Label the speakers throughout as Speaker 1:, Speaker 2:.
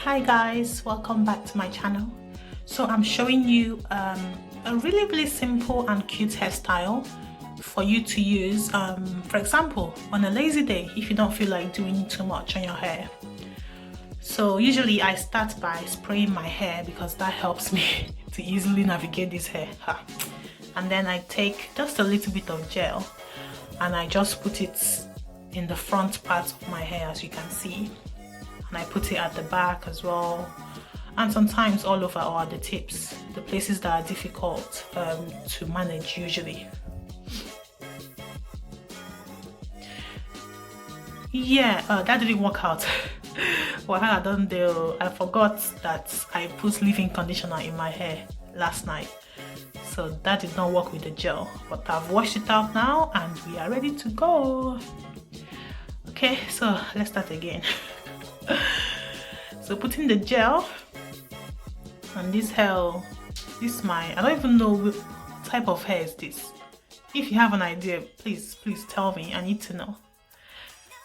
Speaker 1: Hi guys, welcome back to my channel. So I'm showing you a really simple and cute hairstyle for you to use, for example, on a lazy day if you don't feel like doing too much on your hair. So usually I start by spraying my hair because that helps me to easily navigate this hair. And then I take just a little bit of gel and I just put it in the front part of my hair, as you can see, and I put it at the back as well, and sometimes all over, or at the tips, the places that are difficult to manage usually. Yeah, that didn't work out. What I done there, I forgot that I put leave-in conditioner in my hair last night, so that did not work with the gel, but I've washed it out now and we are ready to go. Okay, so let's start again. So putting the gel on this hair, I don't even know what type of hair is this. If you have an idea, please tell me. I need to know.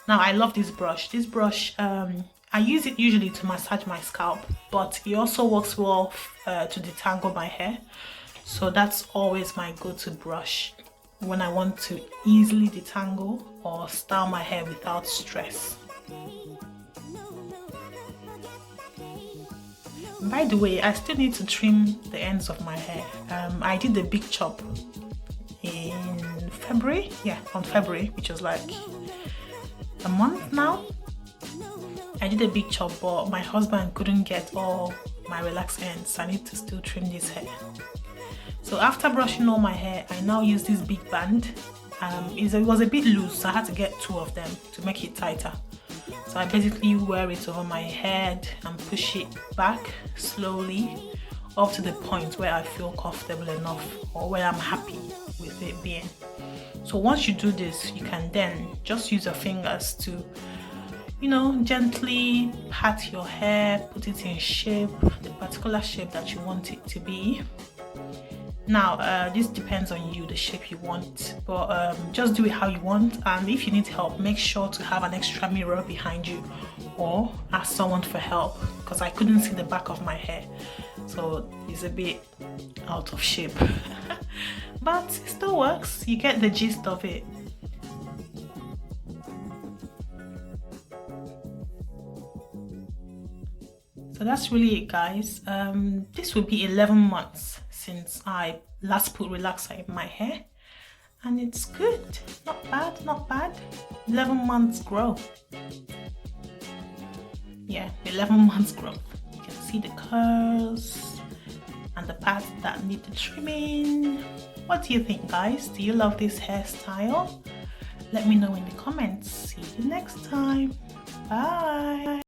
Speaker 1: Now I love this brush. I use it usually to massage my scalp, but it also works well to detangle my hair. So that's always my go-to brush when I want to easily detangle or style my hair without stress. By the way, I still need to trim the ends of my hair. I did a big chop in February, on February, which was like a month now. I did a big chop, but my husband couldn't get all my relaxed ends, so I need to still trim this hair. So after brushing all my hair, I now use this big band. It was a bit loose, so I had to get two of them to make it tighter. So I basically wear it over my head and push it back slowly up to the point where I feel comfortable enough, or where I'm happy with it being. So once you do this, you can then just use your fingers to, gently pat your hair, put it in shape, the particular shape that you want it to be. Now this depends on you, the shape you want, but just do it how you want. And if you need help, make sure to have an extra mirror behind you, or ask someone for help, because I couldn't see the back of my hair, so it's a bit out of shape. But it still works, you get the gist of it. So that's really it, guys. This will be 11 months since I last put relaxer in my hair, and it's good. Not bad. 11 months growth. Yeah, 11 months growth. You can see the curls and the parts that need the trimming. What do you think, guys? Do you love this hairstyle? Let me know in the comments. See you next time. Bye.